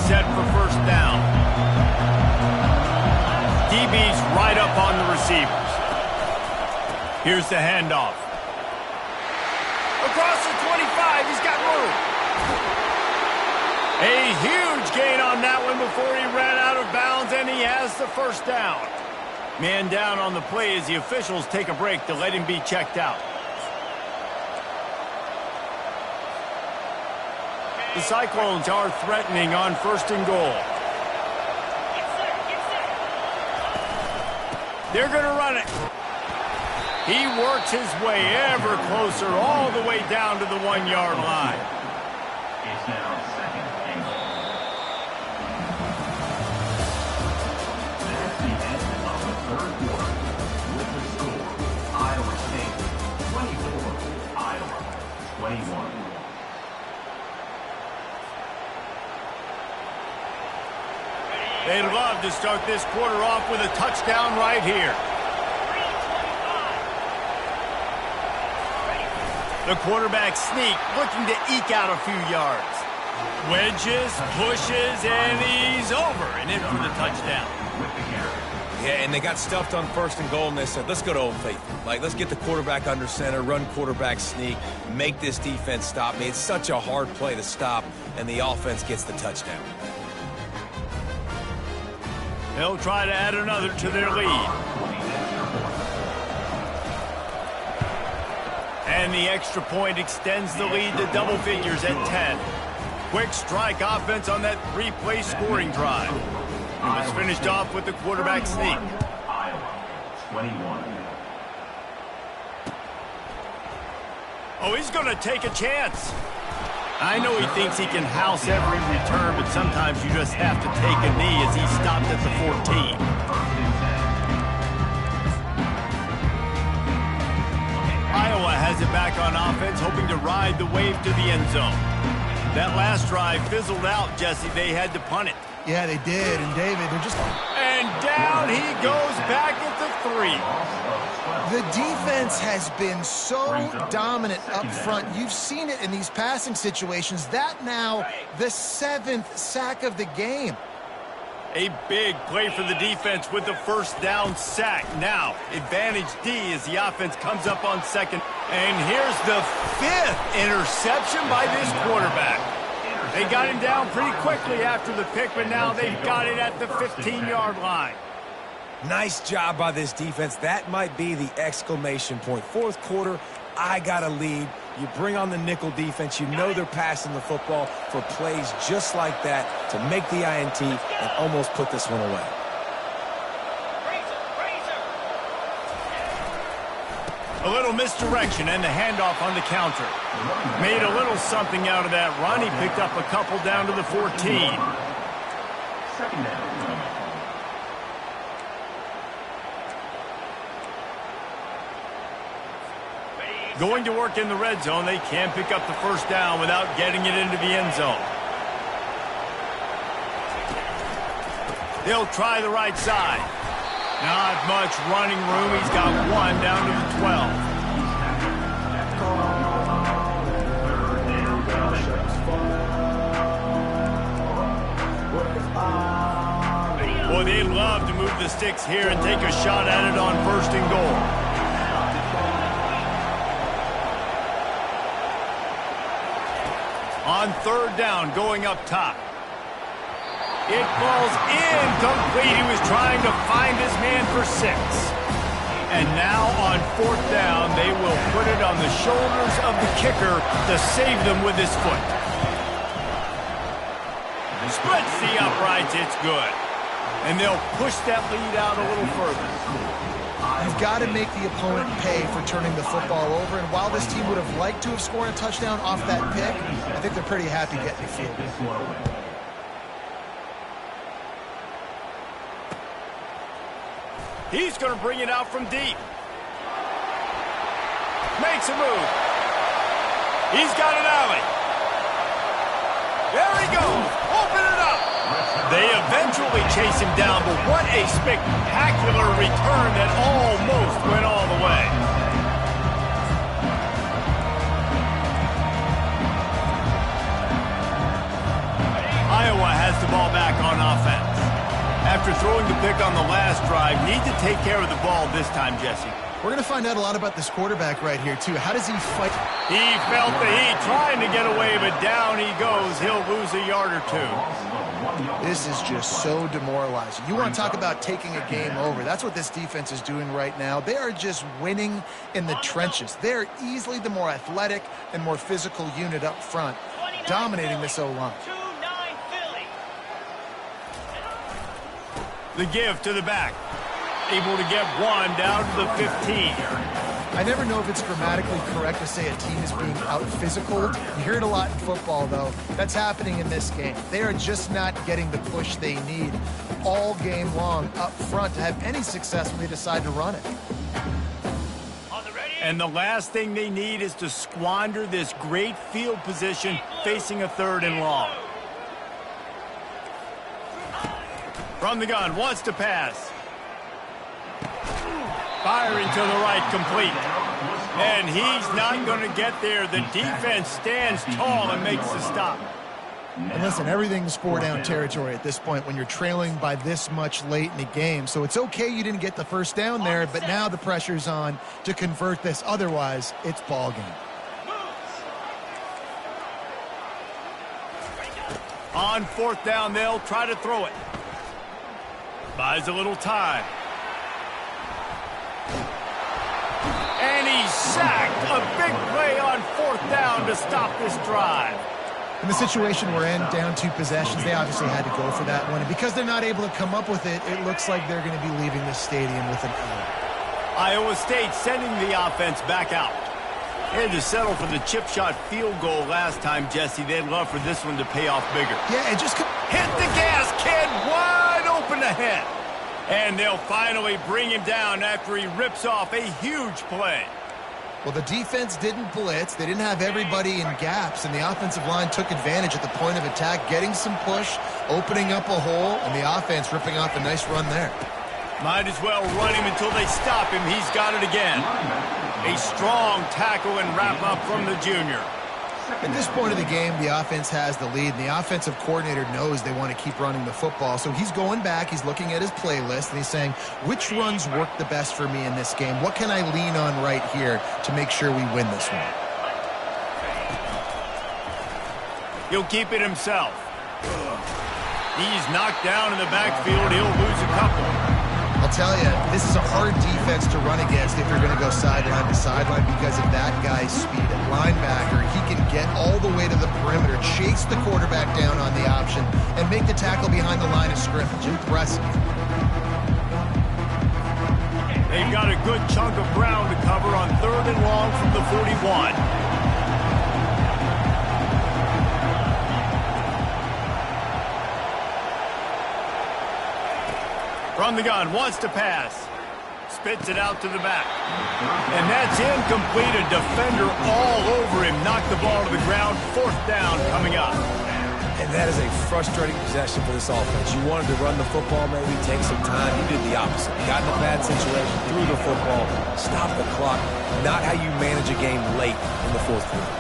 set for first down. DB's right up on the receivers. Here's the handoff. Across the 25, he's got room. A huge gain on that one before he ran out of bounds, and he has the first down. Man down on the play as the officials take a break to let him be checked out. The Cyclones are threatening on first and goal. They're going to run it. He works his way ever closer all the way down to the 1-yard line. It's now second and goal. That's the end of the third quarter. With the score, Iowa State 24, Iowa 21. They'd love to start this quarter off with a touchdown right here. The quarterback sneak, looking to eke out a few yards. Wedges, pushes, and he's over and in for the touchdown. Yeah, and they got stuffed on first and goal, and they said, let's go to Old Faithful. Like, let's get the quarterback under center, run quarterback sneak, make this defense stop me. It's such a hard play to stop, and the offense gets the touchdown. They'll try to add another to their lead. And the extra point extends the lead to double figures at 10. Quick strike offense on that three-play scoring drive. It was finished off with the quarterback sneak. Iowa 21. Oh, he's going to take a chance. I know he thinks he can house every return, but sometimes you just have to take a knee as he stopped at the 14. Iowa has it back on offense, hoping to ride the wave to the end zone. That last drive fizzled out, Jesse. They had to punt it. Yeah, they did. And David, they're just... And down he goes back at the 3. The defense has been so dominant up front. You've seen it in these passing situations. That now the 7th sack of the game. A big play for the defense with the first down sack. Now, advantage D as the offense comes up on second. And here's the 5th interception by this quarterback. They got him down pretty quickly after the pick, but now they've got it at the 15-yard line. Nice job by this defense. That might be the exclamation point. Fourth quarter, I got a lead. You bring on the nickel defense. You know they're passing the football for plays just like that to make the INT and almost put this one away. A little misdirection and the handoff on the counter. Made a little something out of that run. He picked up a couple down to the 14. Second down. Going to work in the red zone, they can pick up the first down without getting it into the end zone. They'll try the right side. Not much running room. He's got one down to the 12. Boy, they'd love to move the sticks here and take a shot at it on first and goal. On third down, going up top. It falls incomplete. He was trying to find his man for 6. And now on fourth down, they will put it on the shoulders of the kicker to save them with his foot. Splits the uprights. It's good. And they'll push that lead out a little further. You've got to make the opponent pay for turning the football over. And while this team would have liked to have scored a touchdown off that pick, I think they're pretty happy getting the field. He's going to bring it out from deep. Makes a move. He's got an alley. There he goes. Open it up. They eventually chase him down, but what a spectacular return that almost went all the way. Iowa has the ball back on offense. After throwing the pick on the last drive, need to take care of the ball this time, Jesse. We're going to find out a lot about this quarterback right here, too. How does he fight? He felt the heat, trying to get away, but down he goes. He'll lose a yard or two. This is just so demoralizing. You want to talk about taking a game over. That's what this defense is doing right now. They are just winning in the trenches. They're easily the more athletic and more physical unit up front, dominating this O-line. The give to the back. Able to get one down to the 15. I never know if it's grammatically correct to say a team is being out-physicaled. You hear it a lot in football, though. That's happening in this game. They are just not getting the push they need all game long up front to have any success when they decide to run it. And the last thing they need is to squander this great field position facing a 3rd and long. From the gun, wants to pass. Firing to the right, complete. And he's not going to get there. The defense stands tall and makes the stop. And listen, everything's 4-down territory at this point when you're trailing by this much late in the game. So it's okay you didn't get the first down there, but now the pressure's on to convert this. Otherwise, it's ball game. On 4th down, they'll try to throw it. Buys a little time. And he's sacked. A big play on 4th down to stop this drive. In the situation we're in, down 2 possessions, they obviously had to go for that one. And because they're not able to come up with it, it looks like they're going to be leaving the stadium with an L. Iowa State sending the offense back out. They had to settle for the chip shot field goal last time, Jesse. They'd love for this one to pay off bigger. Yeah, it just hit the gas, kid. Wide open ahead. And they'll finally bring him down after he rips off a huge play. Well, the defense didn't blitz. They didn't have everybody in gaps, and the offensive line took advantage at the point of attack, getting some push, opening up a hole, and the offense ripping off a nice run there. Might as well run him until they stop him. He's got it again. A strong tackle and wrap-up from the junior. At this point of the game, the offense has the lead, and the offensive coordinator knows they want to keep running the football. So he's going back, he's looking at his playlist, and he's saying, which runs work the best for me in this game? What can I lean on right here to make sure we win this one? He'll keep it himself. He's knocked down in the backfield. He'll lose a couple. I'll tell you, this is a hard defense to run against if you're going to go sideline to sideline because of that guy's speed. At linebacker, he can get all the way to the perimeter, chase the quarterback down on the option, and make the tackle behind the line of scrimmage. Impressive. They've got a good chunk of ground to cover on 3rd and long from the 41. From the gun, wants to pass. Spits it out to the back. And that's incomplete. A defender all over him. Knocked the ball to the ground. 4th down coming up. And that is a frustrating possession for this offense. You wanted to run the football, maybe take some time. You did the opposite. Got in a bad situation, threw the football, stopped the clock. Not how you manage a game late in the 4th quarter.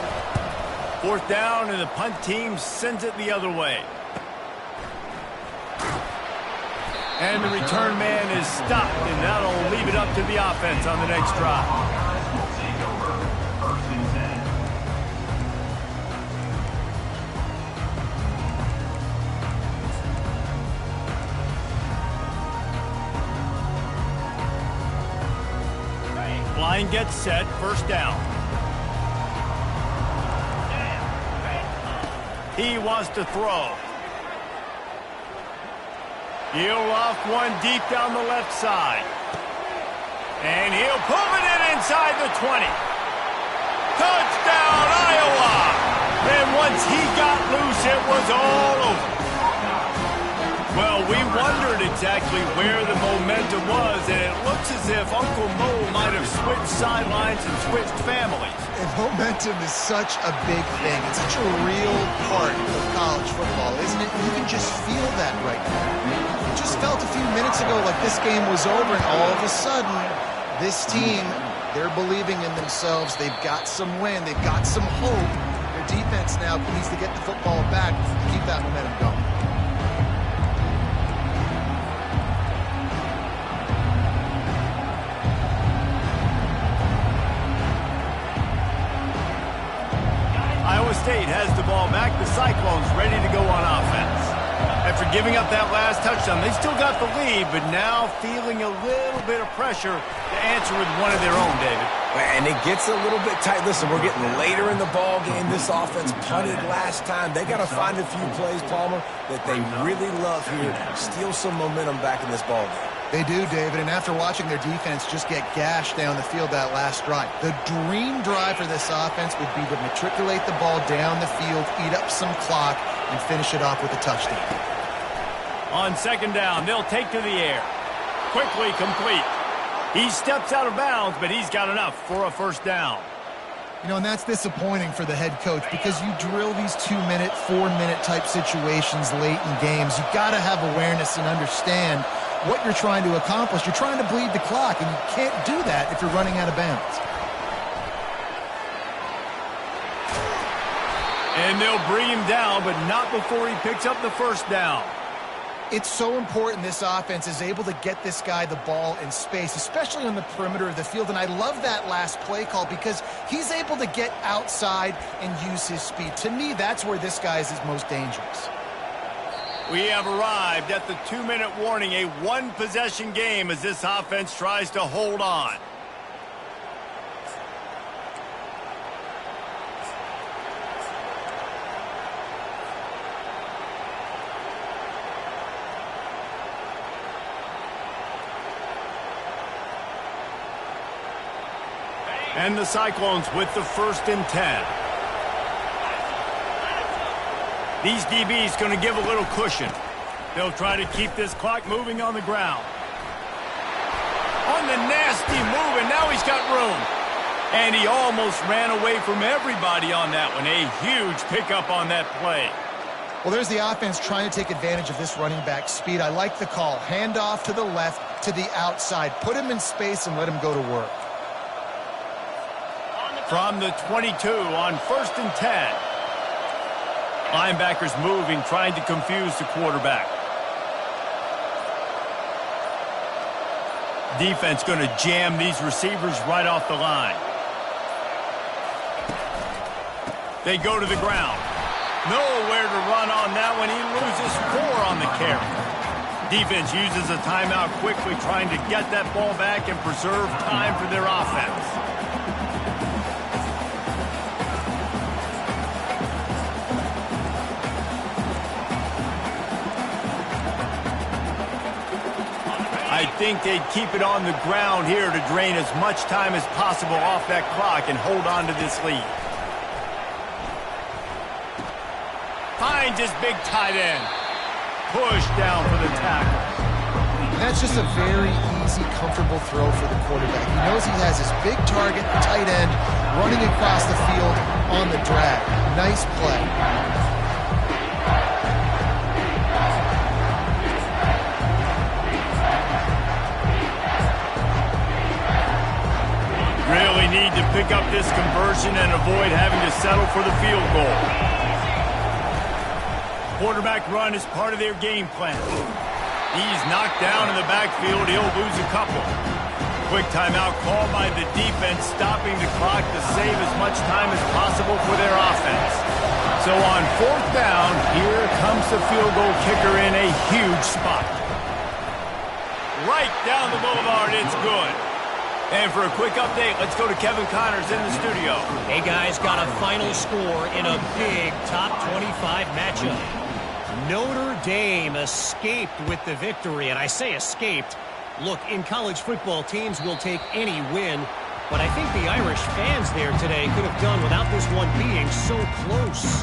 4th down, and the punt team sends it the other way. And the return man is stopped, and that'll leave it up to the offense on the next drive. Line gets set, 1st down. He wants to throw. He'll off one deep down the left side. And he'll pull it in inside the 20. Touchdown, Iowa! And once he got loose, it was all over. Well, we wondered exactly where the momentum was, and it looks as if Uncle Mo might have switched sidelines and switched families. And momentum is such a big thing. It's such a real part of college football, isn't it? You can just feel that right now. It just felt a few minutes ago like this game was over, and all of a sudden, this team, they're believing in themselves. They've got some wind. They've got some hope. Their defense now needs to get the football back and keep that momentum going. giving up that last touchdown. They still got the lead, but now feeling a little bit of pressure to answer with one of their own, David. And it gets a little bit tight. Listen, we're getting later in the ball game. This offense punted last time. They got to find a few plays, Palmer, that they really love here. Steal some momentum back in this ball game. They do, David, and after watching their defense just get gashed down the field that last drive, the dream drive for this offense would be to matriculate the ball down the field, eat up some clock, and finish it off with a touchdown. On second down, they'll take to the air. Quickly complete. He steps out of bounds, but he's got enough for a first down. You know, and that's disappointing for the head coach because you drill these 2-minute, 4-minute type situations late in games. You've got to have awareness and understand what you're trying to accomplish. You're trying to bleed the clock, and you can't do that if you're running out of bounds. And they'll bring him down, but not before he picks up the first down. It's so important this offense is able to get this guy the ball in space, especially on the perimeter of the field. And I love that last play call because he's able to get outside and use his speed. To me, that's where this guy is his most dangerous. We have arrived at the 2-minute warning, a one-possession game as this offense tries to hold on. And the Cyclones with the 1st and 10. These DBs going to give a little cushion. They'll try to keep this clock moving on the ground. On the nasty move, and now he's got room. And he almost ran away from everybody on that one. A huge pickup on that play. Well, there's the offense trying to take advantage of this running back speed. I like the call. Hand off to the left, to the outside. Put him in space and let him go to work. From the 22 on 1st and 10. Linebackers moving, trying to confuse the quarterback. Defense going to jam these receivers right off the line. They go to the ground. Nowhere to run on that one. He loses 4 on the carry. Defense uses a timeout quickly, trying to get that ball back and preserve time for their offense. I think they'd keep it on the ground here to drain as much time as possible off that clock and hold on to this lead. Finds his big tight end. Push down for the tackle. And that's just a very easy, comfortable throw for the quarterback. He knows he has his big target, the tight end, running across the field on the drag. Nice play. Really need to pick up this conversion and avoid having to settle for the field goal. Quarterback run is part of their game plan. He's knocked down in the backfield. He'll lose a couple. Quick timeout called by the defense, stopping the clock to save as much time as possible for their offense. So on 4th down, here comes the field goal kicker in a huge spot. Right down the boulevard, it's good. And for a quick update, let's go to Kevin Connors in the studio. Hey, guys, got a final score in a big top 25 matchup. Notre Dame escaped with the victory, and I say escaped. Look, in college football, teams will take any win, but I think the Irish fans there today could have done without this one being so close.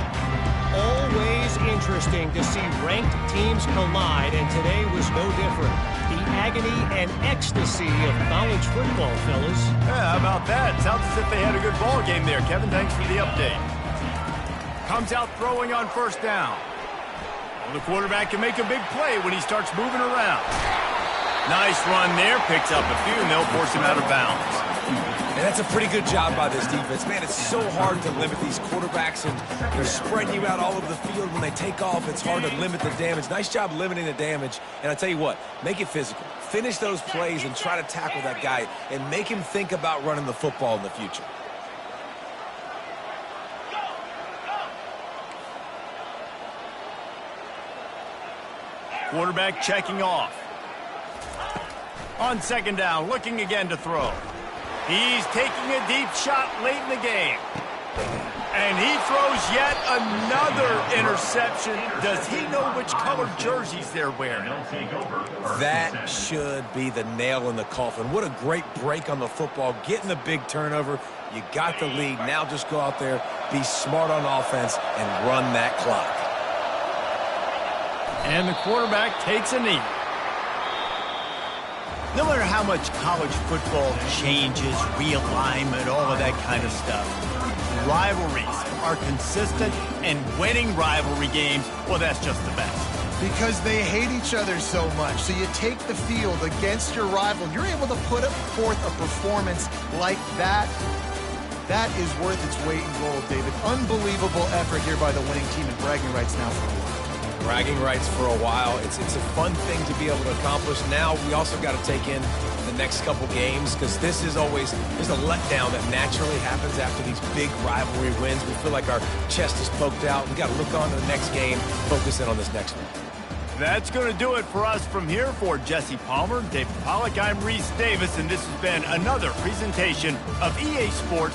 Always interesting to see ranked teams collide, and today was no different. The agony and ecstasy of college football, fellas. Yeah, how about that? Sounds as if they had a good ball game there. Kevin, thanks for the update. Comes out throwing on 1st down. Well, the quarterback can make a big play when he starts moving around. Nice run there. Picks up a few, and they'll force him out of bounds. And that's a pretty good job by this defense. Man, it's so hard to limit these quarterbacks, and they're spreading you out all over the field. When they take off, it's hard to limit the damage. Nice job limiting the damage. And I tell you what, make it physical. Finish those plays and try to tackle that guy and make him think about running the football in the future. Quarterback checking off. On second down, looking again to throw. He's taking a deep shot late in the game. And he throws yet another interception. Does he know which color jerseys they're wearing? That should be the nail in the coffin. What a great break on the football. Getting the big turnover. You got the lead. Now just go out there, be smart on offense, and run that clock. And the quarterback takes a knee. No matter how much college football changes, realignment, all of that kind of stuff, rivalries are consistent, and winning rivalry games, well, that's just the best. Because they hate each other so much. So you take the field against your rival. You're able to put forth a performance like that. That is worth its weight in gold, David. Unbelievable effort here by the winning team, and bragging rights now for a while. Bragging rights for a while. It's a fun thing to be able to accomplish. Now we also got to take in the next couple games, because this is always, there's a letdown that naturally happens after these big rivalry wins. We feel like our chest is poked out. We got to look on to the next game, focus in on this next one. That's going to do it for us from here. For Jesse Palmer, David Pollack, I'm Reese Davis, and this has been another presentation of EA Sports